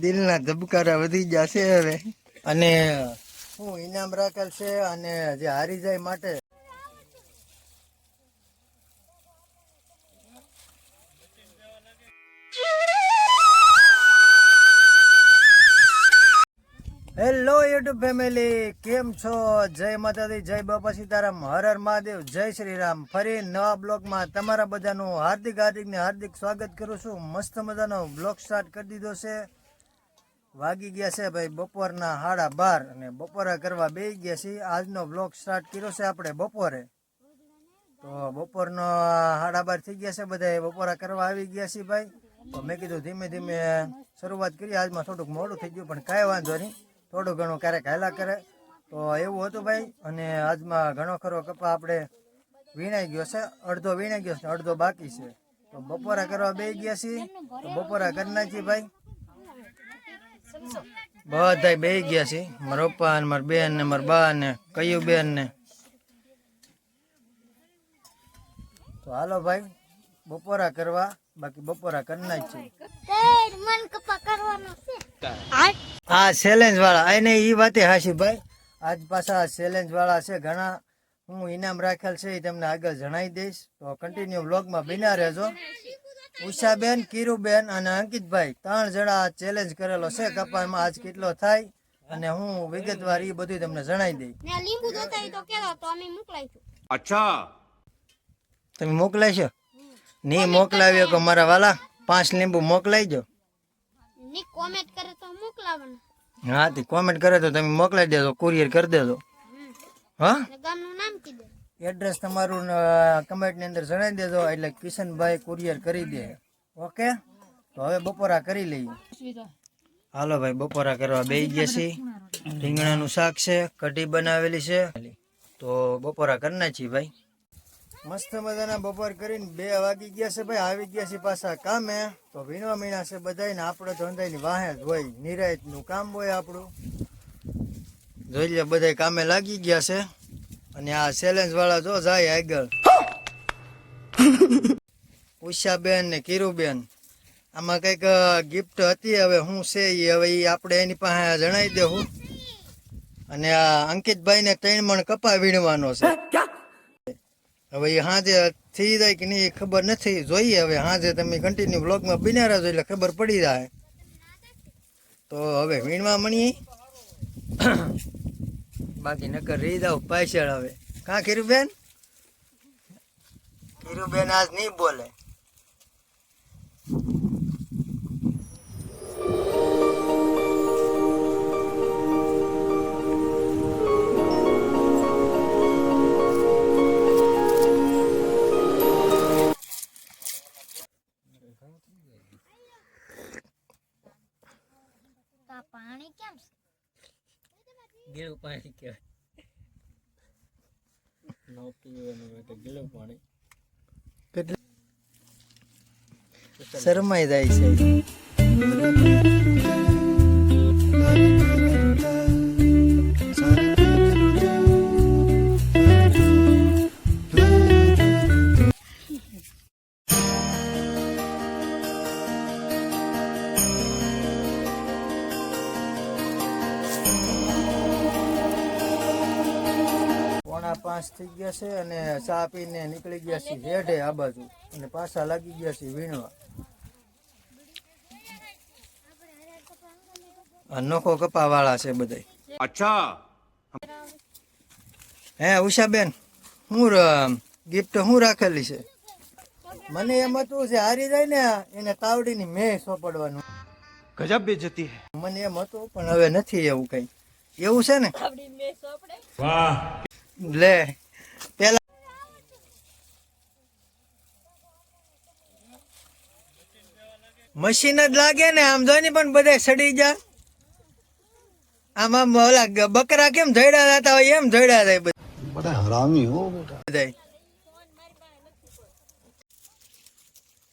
દિલના ધબકારા વધી જશે હવે અને હું ઇનામ રાખેલ છે અને જે હારી જાય માટે હેલો યુટ્યુબ ફેમિલી, કેમ છો? જય માતાજી, જય બાપા સીતારામ, હર હર મહાદેવ, જય શ્રી રામ. ફરી નવા બ્લોગમાં તમારા બધાનું હાર્દિક સ્વાગત કરું છું. મસ્ત મજાનો બ્લોગ સ્ટાર્ટ કરી દીધો છે. વાગી ગયા છે ભાઈ બપોરના 12:30 અને બપોરા કરવા બેસી ગયા છીએ. આજનો બ્લોગ સ્ટાર્ટ કર્યો છે આપણે બપોરે, તો બપોરનો 12:30 થઈ ગયા છે. બધા બપોરા કરવા આવી ગયા છીએ ભાઈ. તો મેં કીધું ધીમે ધીમે શરૂઆત કરીએ. આજમાં થોડુંક મોડું થઈ ગયું પણ કાંઈ વાંધો નહીં, થોડું ઘણું ક્યારેક હાલા કરે તો એવું હતું ભાઈ. અને આજમાં ઘણો ખરો કપા આપણે વીણાઈ ગયો છે, અડધો વીણાઈ ગયો છે, અડધો બાકી છે. તો બપોરા કરવા બેસી ગયા છીએ, તો બપોરા કરી નાખીએ ભાઈ. બધા બેસી ગયા છીએ, મારા પપ્પા ને મારા બેન ને મારા બા ને કયું બેન ને. તો હાલો ભાઈ બપોરા કરવા, બાકી બપોરા કરી નાખીએ. હા ચેલેન્જ વાળા આને ઈ વાતે હાશી ભાઈ. આજ પાછા ચેલેન્જ વાળા છે ઘણા, હું ઇનામ રાખેલ છે એ તમને આગળ જણાવી દઈશ. તો કન્ટિન્યુ વ્લોગમાં બન્યા રહેજો. ઉષાબેન, કીરુબેન અને અંકિતભાઈ 3 જણા ચેલેન્જ કરેલો છે કપામાં. આજ કેટલો થાય અને હું વિગતવાર એ બધું તમને જણાવી દઈ. અચ્છા તમે મોકલાઈશો? નહીં મોકલાવ્યો કે મારા વાલા 5 લીંબુ મોકલાઈજો. હા તે કોમેન્ટ કરે તો તમે મોકલાઈ દેજો, કુરિયર કરી દેજો. હા એડ્રેસ તમારું કમેન્ટ ની અંદર જણાવી દેજો એટલે કિશનભાઈ કુરિયર કરી દે. ઓકે, તો હવે બપોરા કરી લઈએ. હાલો ભાઈ બપોરા કરવા બેસી ગયા છીએ. રીંગણાનું શાક છે, કઢી બનાવેલી છે, તો બપોરા કરી નાખીએ ભાઈ. મસ્ત મજાના બપોર કરીને 2 વાગી ગયા છે ભાઈ. આવી ગયા છે પાછા કામે. તો વીણવા મીણા છે બધા ને આપણે તો અંધાઈની વાહે જ હોય, નિરાયત નું કામ હોય આપણું. જોઈ લે બધા કામે લાગી ગયા છે. અને આ ચેલેન્જ વાળા જો જાય આગળ. ઉષાબેન ને કીરુબેન, આમાં કઈક ગિફ્ટ હતી, હવે શું છે એ હવે આપણે એની પાસે જણાવી દેવું. અને આ અંકિતભાઈ ને 3 મણ કપા વીણવાનો છે. હવે એ હાજે થઈ જાય કે નહીં ખબર નથી, જોઈએ હવે. હાજે તમે કન્ટિન્યુ બ્લોગમાં બન્યા રહેજો એટલે ખબર પડી જાય. તો હવે વીણવા મળીએ, બાકી નકર રહી જાવ પાછળ. હવે કાં કીરુબેન? કીરુબેન આજ નહીં બોલે. પાણી કેમ ગીલું પાણી કહેવાય, ન પીવાનું હોય તો ગીલું પાણી. શરમાઈ જાય છે. થઈ ગયા છે અને ચા પીને નીકળી ગયા છે રેઢે આ બાજુ, અને પાછા લાગી ગયા છે વીણવા. અનોખો કપા વાળા છે બધા. અચ્છા હે ઉષાબેન, હું ગિફ્ટ હું રાખેલી છે? મને એમ હતું છે હારી જાય ને એને તાવડીની મેં સોંપડવાનું. ગજબ બેઇજ્જતી હે. મને એમ હતું પણ હવે નથી એવું કઈ. એવું છે ને? વાહ લે પેલા મશીન જ લાગે ને આમ જોઈને પણ બધા સડી જા. આમ ઓલા બકરા કેમ જડ્યા જતા હોય એમ જડ્યા જાય બધા. હરામી હો બધા.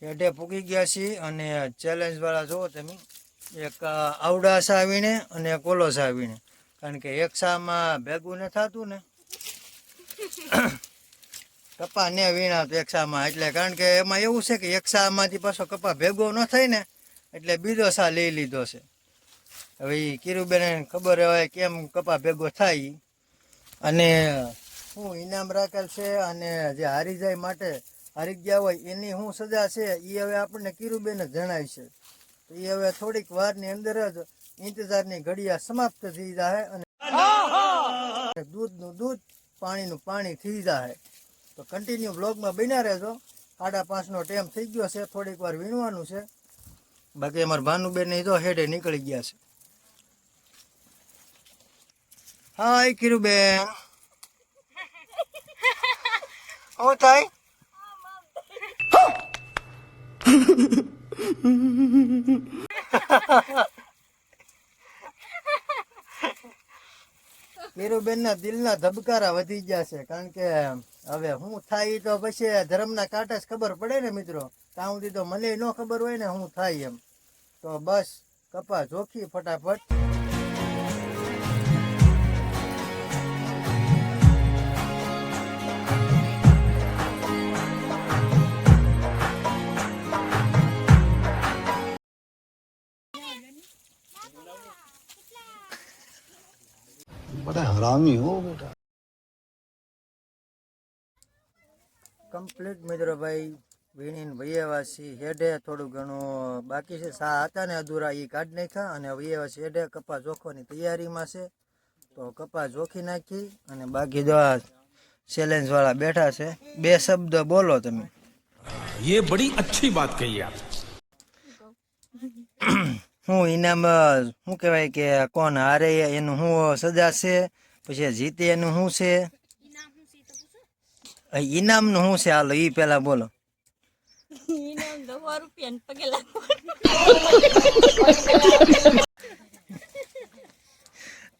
હેઠે પૂકી ગયા છીએ અને ચેલેન્જ વાળા જોવો તમે, એક આવડા સાવીને અને એક ઓલો સાવીને, કારણ કે એક સામાં ભેગું ન થતું ને કપા ને વીણા તો એકસામાં, એટલે કારણ કે એમાં એવું છે કે એક સામાંથી પાછો કપા ભેગો ન થાય ને, એટલે બીજો સા લઈ લીધો છે. હવે એ કીરુબેન ખબર હોય કેમ કપા ભેગો થાય. અને શું ઇનામ રાખેલ છે, અને જે હારી જાય માટે હારી ગયા હોય એની શું સજા છે એ હવે આપણને કીરુબેન જ જણાવશે. તો એ હવે થોડીક વારની અંદર જ ઇંતજારની ઘડિયા સમાપ્ત થઈ જાય અને દૂધનું દૂધ, પાણીનું પાણી થઈ જાય. તો કન્ટિન્યુ બ્લોગમાં બન્યા રહેજો. 5:30નો ટાઈમ થઈ ગયો છે, થોડીક વાર વીણવાનું છે. બાકી અમારા ભાનુબેન ની જો હેડે નીકળી ગયા છે. હાય કીરુબેન, શું થાય? કીરુબેન ના દિલના ધબકારા વધી ગયા છે, કારણ કે હવે હું થાય તો પછી ધર્મના કાંટા જ ખબર પડે ને મિત્રો. ત્યાં સુધી તો મને ન ખબર હોય ને હું થાય એમ. તો બસ કપા જોખી ફટાફટ. बड़ा हरामी हो बेटा. કમ્પ્લીટ મિત્રો ભાઈ વીણીને વૈયાવાસી હેડે. થોડું ઘણું બાકી છે, સા હતા ને અધૂરા એ કાઢી નાખ્યા અને વૈયાવાસી હેડે કપા જોખવાની તૈયારીમાં છે. તો કપા જોખી નાખી અને બાકી જો ચેલેન્જ વાળા બેઠા છે. 2 શબ્દ બોલો તમે. ये बड़ी अच्छी बात कही आप. હું ઇનામ શું કહેવાય કે કોણ હારે એનું શું સજા છે, પછી જીતે એનું શું છે, ઇનામનું શું છે, હાલો ઈ પેલા બોલો.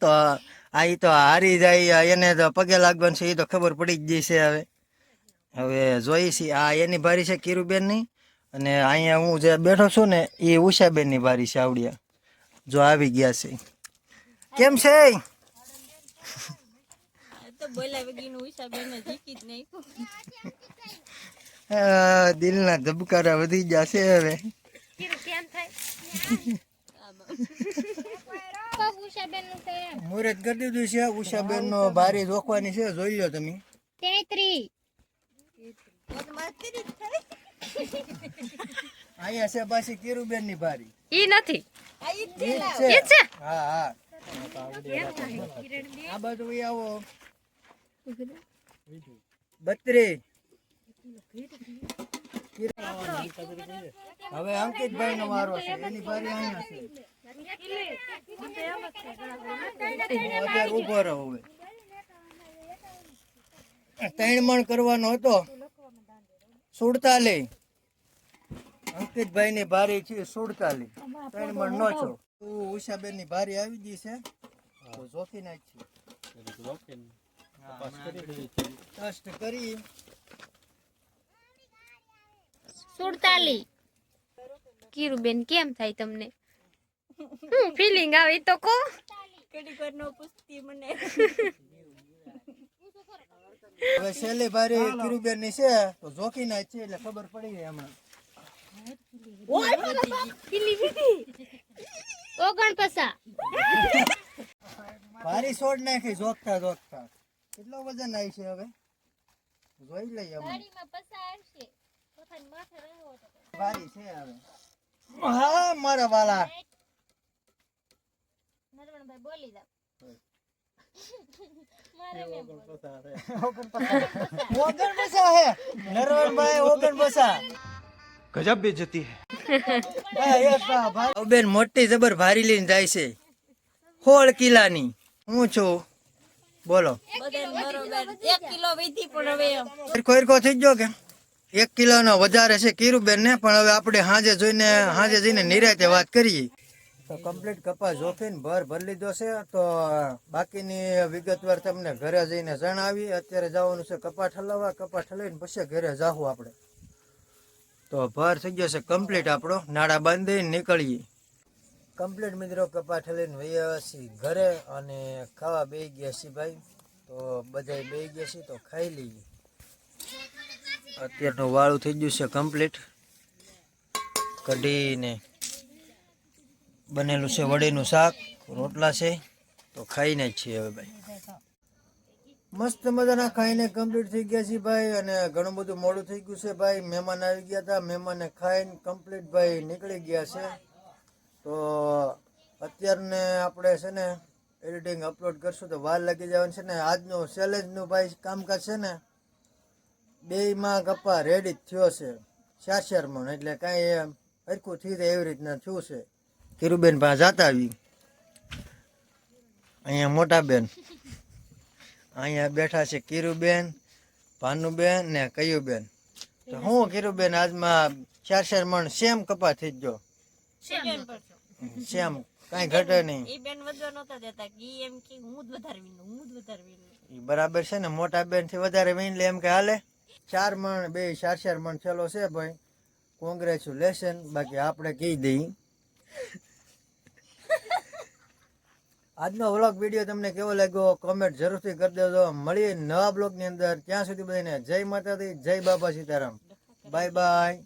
તો આ ઈ તો હારી જાય એને તો પગે લાગવાનું છે, એ તો ખબર પડી જ જશે. હવે જોઈ છે આ એની બારી છે કીરુબેનની, અને અહીંયા હું જે બેઠો છું ને એ ઉષાબેનની બારી છે. આવડિયા જો આવી ગયા છે. કેમ છે? દિલના ધબકારા વધી ગયા છે. હવે મુહૂર્ત કરી દીધું છે. ઉષાબેન નો બારી રોકવાની છે, જોઈ લો તમે. અહીંયા છે પાછી કીરુબેન ની બારી. ઈ નથી, હા હા. આ બાજુ આવો. 32. હવે અંકિતભાઈ નો વારો છે, એની બારી અહીંયા છે. ઉભો રહો. હવે 3 મણ કરવાનો હતો. 47. અંકિતભાઈ ની બારી છે 47. 3 મણ નો છો. ઉષાબેન ની બારી આવી ગઈ છે, તો જોખી નાખી. કષ્ટ કરી 47. કીરુબેન કેમ થાય તમને? હું ફીલિંગ આવે તો કો. કડી કર નો પૂછતી મને. હવે છેલ્લી બારી કીરુબેન ની છે, તો જોખી નાખી એટલે ખબર પડી ગઈ હમણાં. 49. ભારી છોડ નાખી જોખતા જોખતા. કેટલો વજન આવી છે હવે જોઈ લઈએ. ભારી છે હવે. હા મારા વાલા. નરવણભાઈ બોલી જાવ. ઓગણ પૈસા હે નરવણભાઈ, 49. गजब बेइज्जती है. બેન મોટી જબર ભારી લઈને જાય છે 16 કિલાની. હું છું બોલો. ખોરખો થઈ ગયો કે 1 કિલોનો વધારે છે કીરુબેન ને, પણ હવે આપણે હાજે જઈને નિરાતે વાત કરીએ. તો કમ્પ્લીટ કપાસ જોખીને ભર લીધો છે. તો બાકીની વિગતવાર તમને ઘરે જઈને જણાવી. અત્યારે જવાનું છે કપા ઠલવવા. કપા ઠલાવીને પછી ઘરે જાવું આપણે. તો ભર થઈ ગયો છે કમ્પ્લીટ. આપણો નાળા બાંધીને નીકળીએ. કમ્પ્લીટ મિત્રો કપા ઠલીને વૈયા છીએ ઘરે, અને ખાવા બેસી ગયા છીએ ભાઈ. તો બધા બેસી ગયા છીએ, તો ખાઈ લઈએ. અત્યારનું વાળું થઈ ગયું છે કમ્પ્લીટ. કઢીને બનેલું છે વડીનું શાક, રોટલા છે, તો ખાઈને જ છીએ હવે ભાઈ. મસ્ત મજાના ખાઈને કમ્પ્લીટ થઈ ગયા છે ભાઈ. અને ઘણું બધું મોડું થઈ ગયું છે ભાઈ. મહેમાન આવી ગયા હતા, મહેમાનને ખાઈને કમ્પ્લીટ ભાઈ નીકળી ગયા છે. તો અત્યારને આપણે છે ને એડિટિંગ અપલોડ કરશું તો વાર લાગી જવાની છે ને. આજનું ચેલેન્જનું ભાઈ કામકાજ છે ને, બેયમાં કપા રેડી જ થયો છે 4 મણ, એટલે કાંઈ હરખું થઈ જાય એવી રીતના થયું છે. કિરુબેન પાસે જાતા આવી, અહીંયા મોટા બેન, અહીંયા બેઠા છે કિરુબેન, ભાનુબેન ને કયુબેન. તો હું કિરુબેન આજમાં 4 મણ સેમ કપા થઈ ગયો. સેમ કાંઈ ઘટે નહીં. ઈ બરાબર છે ને, મોટા બેન થી વધારે વીણ લે એમ કે હાલે. 4 મણ, બે 4 મણ છેલ્લો છે ભાઈ. કોંગ્રેચ્યુલેશન. બાકી આપણે કહી દઈ. આજનો વ્લોગ વિડીયો તમને કેવો લાગ્યો કોમેન્ટ જરૂરથી કરી દેજો. મળીએ નવા બ્લોગની અંદર. ત્યાં સુધી બધાને જય માતાજી, જય બાબા સીતારામ. Bye bye.